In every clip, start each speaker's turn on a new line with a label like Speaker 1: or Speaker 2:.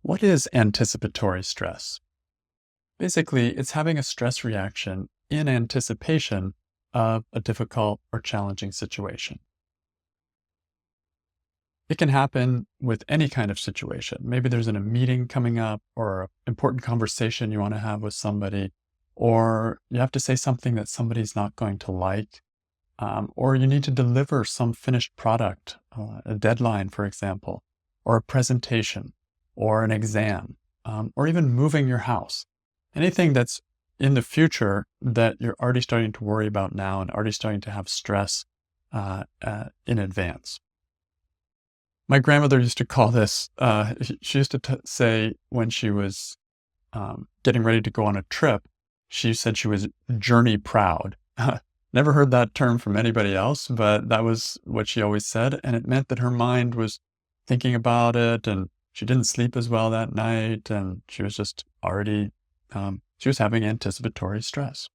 Speaker 1: What is anticipatory stress? Basically, it's having a stress reaction in anticipation of a difficult or challenging situation. It can happen with any kind of situation. Maybe there's a meeting coming up or an important conversation you want to have with somebody, or you have to say something that somebody's not going to like, or you need to deliver some finished product, a deadline, for example, or a presentation, or an exam, or even moving your house. Anything that's in the future that you're already starting to worry about now and already starting to have stress in advance. My grandmother used to call this, she used to say when she was getting ready to go on a trip, she said she was journey proud. Never heard that term from anybody else, but that was what she always said. And it meant that her mind was thinking about it and she didn't sleep as well that night. And she was just already, she was having anticipatory stress.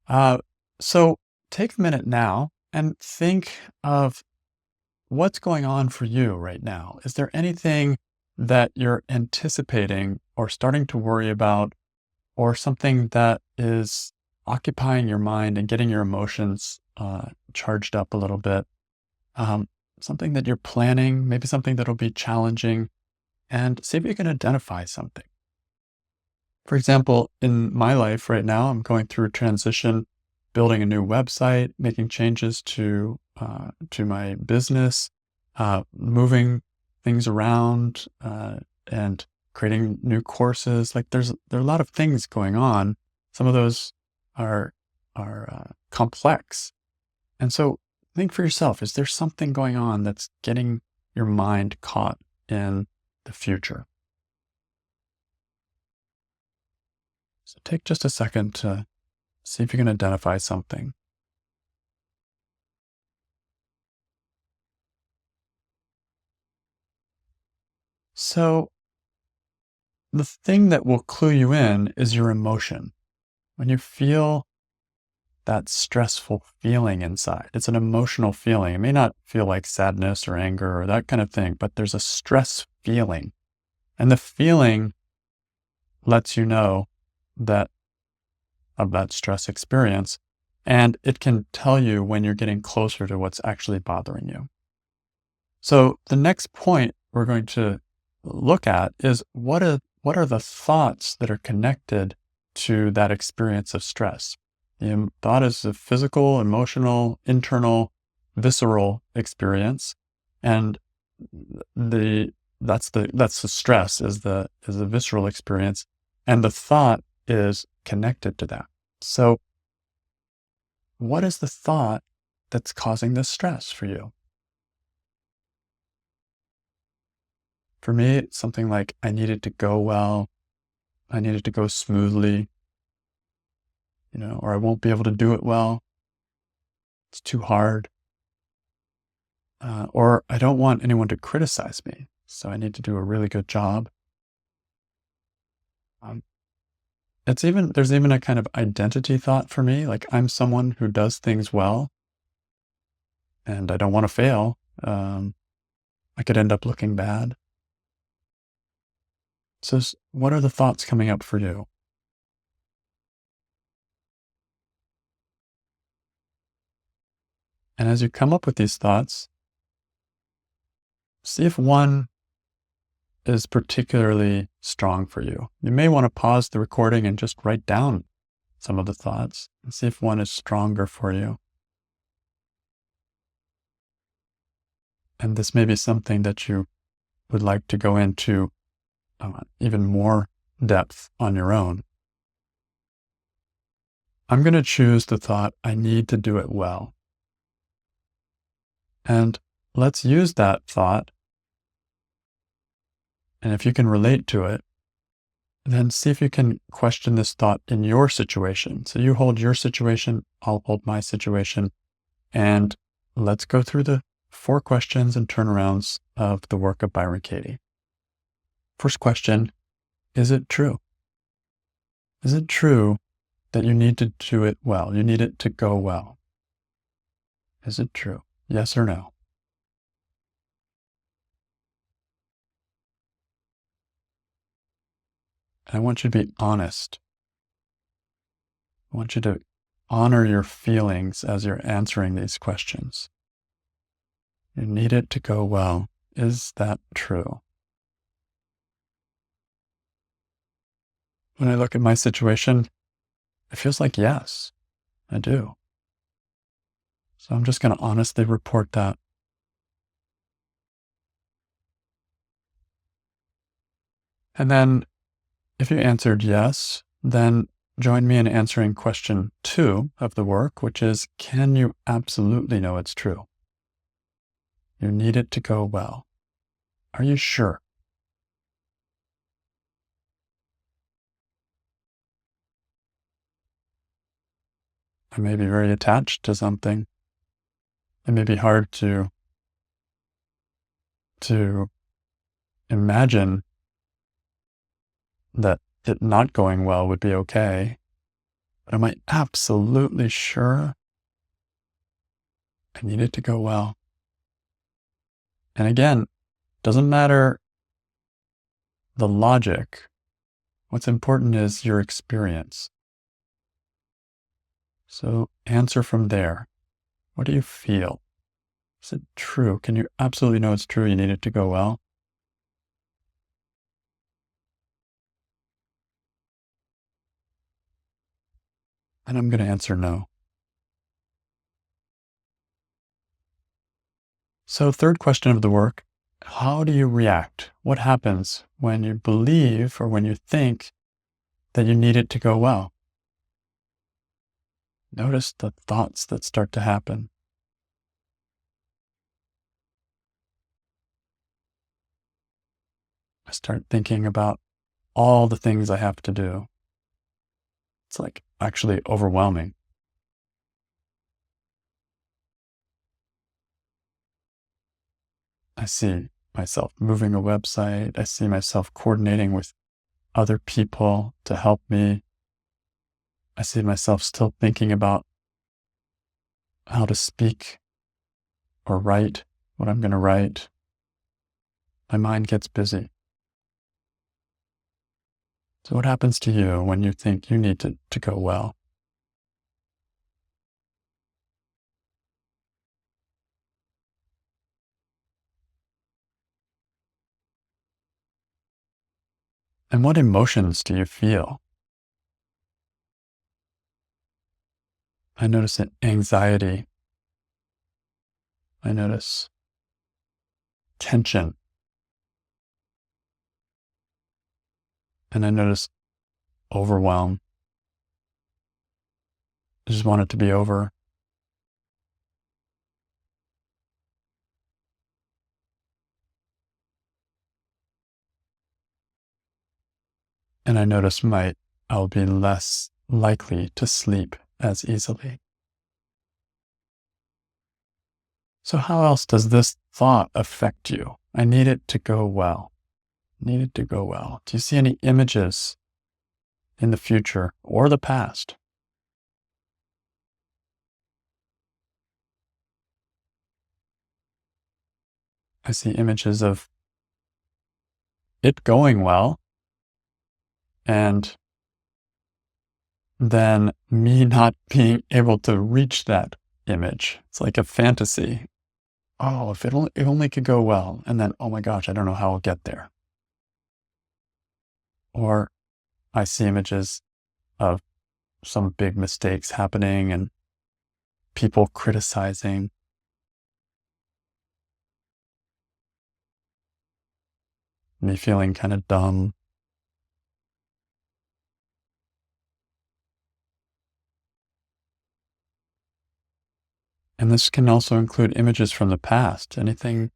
Speaker 1: Uh, so take a minute now and think of what's going on for you right now. Is there anything that you're anticipating or starting to worry about, or something that is occupying your mind and getting your emotions charged up a little bit? Something that you're planning, maybe something that'll be challenging, and see if you can identify something. For example, in my life right now, I'm going through a transition, building a new website, making changes to my business, moving things around, and creating new courses. Like there are a lot of things going on. Some of those are complex, and so think for yourself: is there something going on that's getting your mind caught in the future? So take just a second to see if you can identify something. So the thing that will clue you in is your emotion. When you feel that stressful feeling inside, it's an emotional feeling. It may not feel like sadness or anger or that kind of thing, but there's a stress feeling. And the feeling lets you know that of that stress experience. And it can tell you when you're getting closer to what's actually bothering you. So the next point we're going to look at is what are the thoughts that are connected to that experience of stress? The thought is a physical, emotional, internal, visceral experience, and that's the stress is the visceral experience, and the thought is connected to that. So, what is the thought that's causing this stress for you? For me, it's something like I need it to go well, I need it to go smoothly, or I won't be able to do it well. It's too hard. Or I don't want anyone to criticize me, so I need to do a really good job. Um, there's even a kind of identity thought for me, like I'm someone who does things well, and I don't want to fail. I could end up looking bad. So, what are the thoughts coming up for you? And as you come up with these thoughts, see if one is particularly strong for you. You may want to pause the recording and just write down some of the thoughts and see if one is stronger for you. And this may be something that you would like to go into even more depth on your own. I'm going to choose the thought, I need to do it well. And let's use that thought. And if you can relate to it, then see if you can question this thought in your situation. So you hold your situation, I'll hold my situation, and let's go through the 4 questions and turnarounds of the work of Byron Katie. First question, is it true? Is it true that you need to do it well? You need it to go well? Is it true? Yes or no? And I want you to be honest. I want you to honor your feelings as you're answering these questions. You need it to go well. Is that true? When I look at my situation, it feels like yes, I do. So I'm just going to honestly report that. And then if you answered yes, then join me in answering question 2 of the work, which is, can you absolutely know it's true? You need it to go well. Are you sure? I may be very attached to something. It may be hard to imagine that it not going well would be okay. But am I absolutely sure I need it to go well? And again, doesn't matter the logic. What's important is your experience. So answer from there. What do you feel? Is it true? Can you absolutely know it's true? You need it to go well? And I'm going to answer no. So, third question of the work, how do you react? What happens when you believe or when you think that you need it to go well? Notice the thoughts that start to happen. I start thinking about all the things I have to do. It's like actually overwhelming. I see myself moving a website. I see myself coordinating with other people to help me. I see myself still thinking about how to speak or write what I'm going to write. My mind gets busy. So, what happens to you when you think you need to go well? And what emotions do you feel? I notice anxiety. I notice tension. And I notice overwhelm. I just want it to be over. And I notice I'll be less likely to sleep as easily. So how else does this thought affect you? I need it to go well. Need it to go well. Do you see any images in the future or the past? I see images of it going well and then me not being able to reach that image. It's like a fantasy. Oh, if it only could go well. And then, oh my gosh, I don't know how I'll get there. Or I see images of some big mistakes happening and people criticizing, me feeling kind of dumb. And this can also include images from the past, anything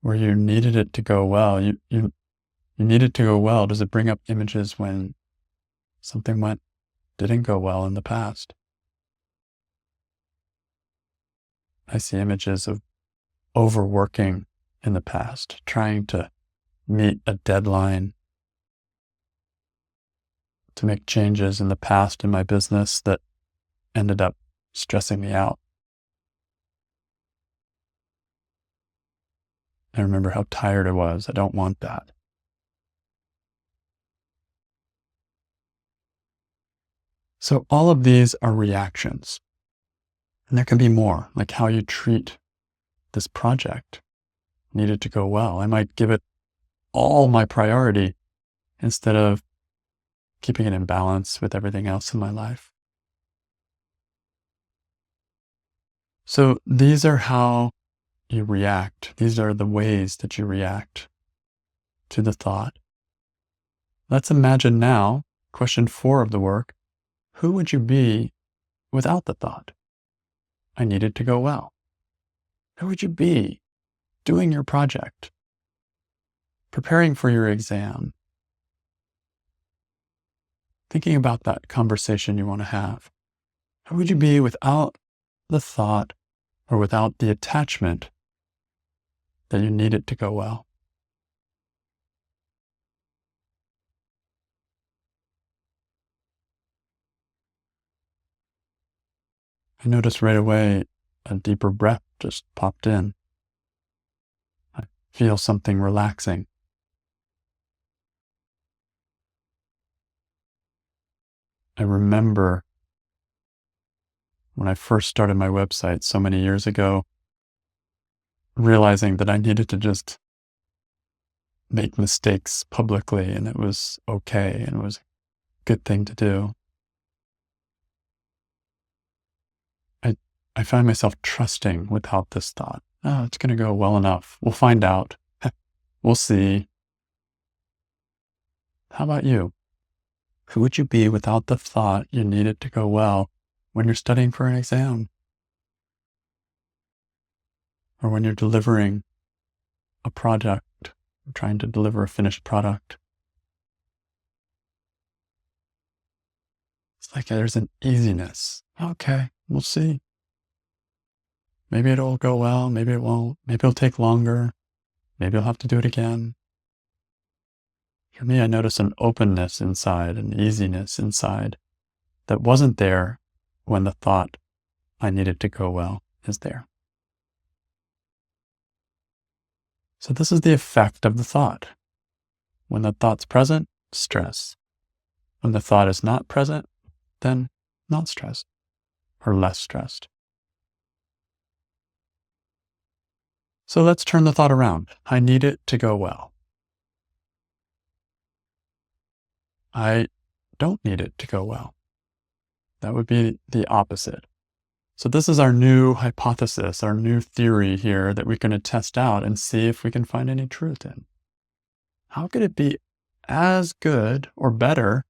Speaker 1: where you needed it to go well. You need it to go well. Does it bring up images when something didn't go well in the past? I see images of overworking in the past, trying to meet a deadline, to make changes in the past in my business that ended up stressing me out. I remember how tired I was. I don't want that. So all of these are reactions. And there can be more, like how you treat this project needed to go well. I might give it all my priority instead of keeping it in balance with everything else in my life. So these are how you react. These are the ways that you react to the thought. Let's imagine now, question 4 of the work, who would you be without the thought? I need it to go well. Who would you be doing your project, preparing for your exam, thinking about that conversation you want to have? Who would you be without the thought or without the attachment that you need it to go well? I noticed right away a deeper breath just popped in. I feel something relaxing. I remember when I first started my website so many years ago, realizing that I needed to just make mistakes publicly and it was okay and it was a good thing to do. I find myself trusting without this thought. Oh, it's going to go well enough. We'll find out. We'll see. How about you? Who would you be without the thought you need it to go well when you're studying for an exam? Or when you're delivering a project, trying to deliver a finished product? It's like there's an easiness. Okay, we'll see. Maybe it'll go well, maybe it won't. Maybe it'll take longer. Maybe I'll have to do it again. For me, I notice an openness inside, an easiness inside that wasn't there when the thought I needed to go well is there. So this is the effect of the thought. When the thought's present, stress. When the thought is not present, then not stressed or less stressed. So let's turn the thought around. I need it to go well. I don't need it to go well. That would be the opposite. So this is our new hypothesis, our new theory here that we're going to test out and see if we can find any truth in. How could it be as good or better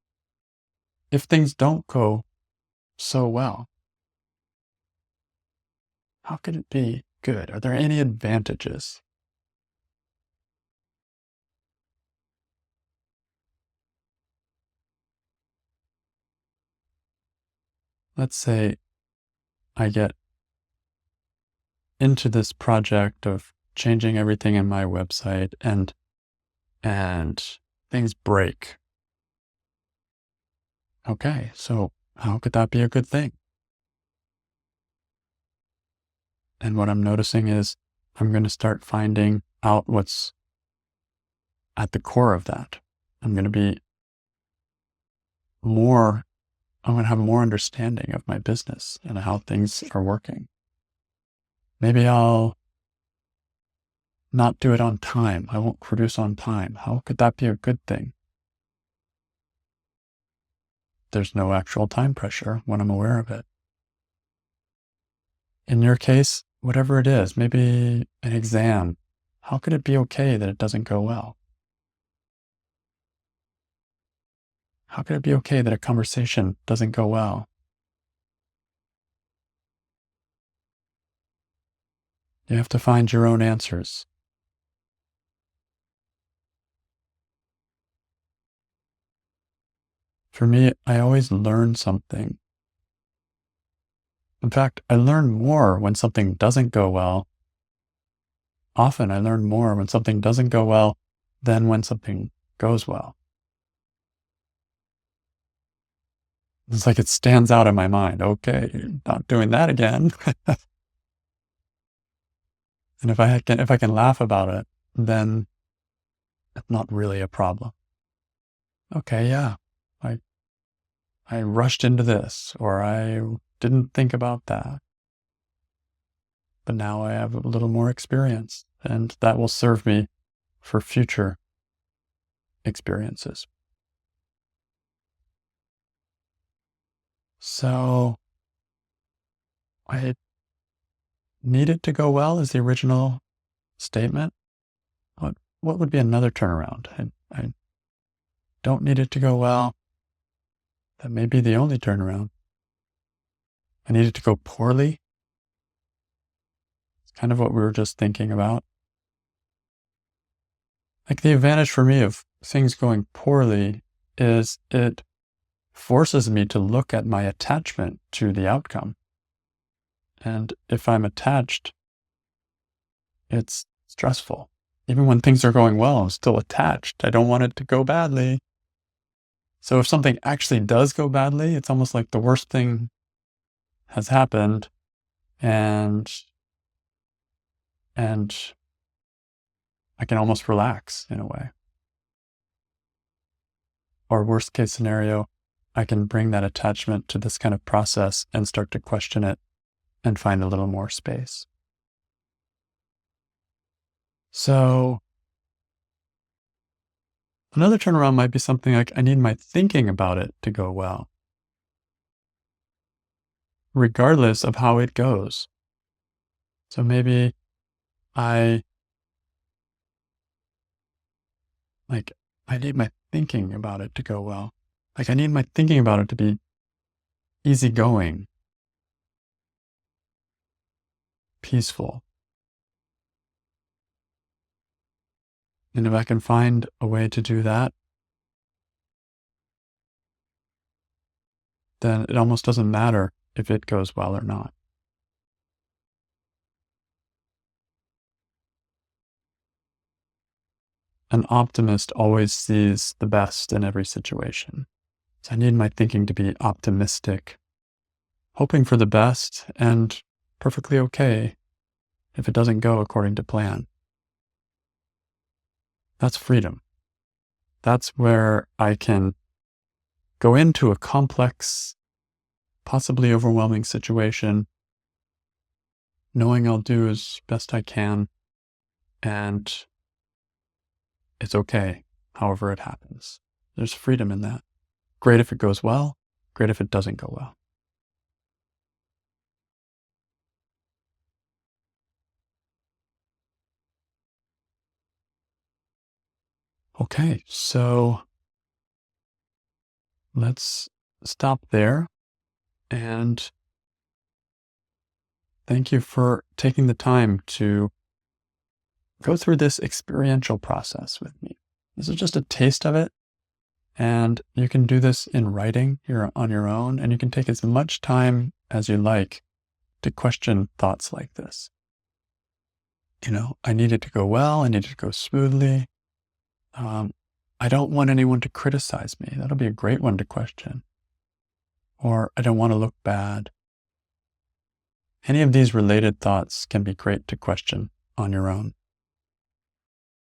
Speaker 1: if things don't go so well? How could it be good? Are there any advantages? Let's say I get into this project of changing everything in my website and things break. Okay, so how could that be a good thing? And what I'm noticing is I'm going to start finding out what's at the core of that. I'm going to be more, I'm going to have more understanding of my business and how things are working. Maybe I'll not do it on time. I won't produce on time. How could that be a good thing? There's no actual time pressure when I'm aware of it. In your case, whatever it is, maybe an exam, how could it be okay that it doesn't go well? How could it be okay that a conversation doesn't go well? You have to find your own answers. For me, I always learn something. In fact, I learn more when something doesn't go well. Often I learn more when something doesn't go well than when something goes well. It's like it stands out in my mind. Okay, not doing that again. And if I can laugh about it, then it's not really a problem. Okay, yeah, I I rushed into this, or I didn't think about that. But now I have a little more experience, and that will serve me for future experiences. So I need it to go well is the original statement. What would be another turnaround? I don't need it to go well. That may be the only turnaround. I need it to go poorly. It's kind of what we were just thinking about. Like the advantage for me of things going poorly is it forces me to look at my attachment to the outcome. And if I'm attached, it's stressful. Even when things are going well, I'm still attached. I don't want it to go badly. So if something actually does go badly, it's almost like the worst thing has happened, and I can almost relax in a way. Or worst case scenario, I can bring that attachment to this kind of process and start to question it and find a little more space. So another turnaround might be something like I need my thinking about it to go well, regardless of how it goes. So maybe I need my thinking about it to go well. Like I need my thinking about it to be easygoing, peaceful. And if I can find a way to do that, then it almost doesn't matter if it goes well or not. An optimist always sees the best in every situation. So I need my thinking to be optimistic, hoping for the best and perfectly okay if it doesn't go according to plan. That's freedom. That's where I can go into a complex, possibly overwhelming situation, knowing I'll do as best I can, and it's okay, however it happens. There's freedom in that. Great if it goes well, great if it doesn't go well. Okay, so let's stop there. And thank you for taking the time to go through this experiential process with me. This is just a taste of it. And you can do this in writing here on your own, and you can take as much time as you like to question thoughts like this. I need it to go well. I need it to go smoothly. I don't want anyone to criticize me. That'll be a great one to question. Or I don't want to look bad. Any of these related thoughts can be great to question on your own.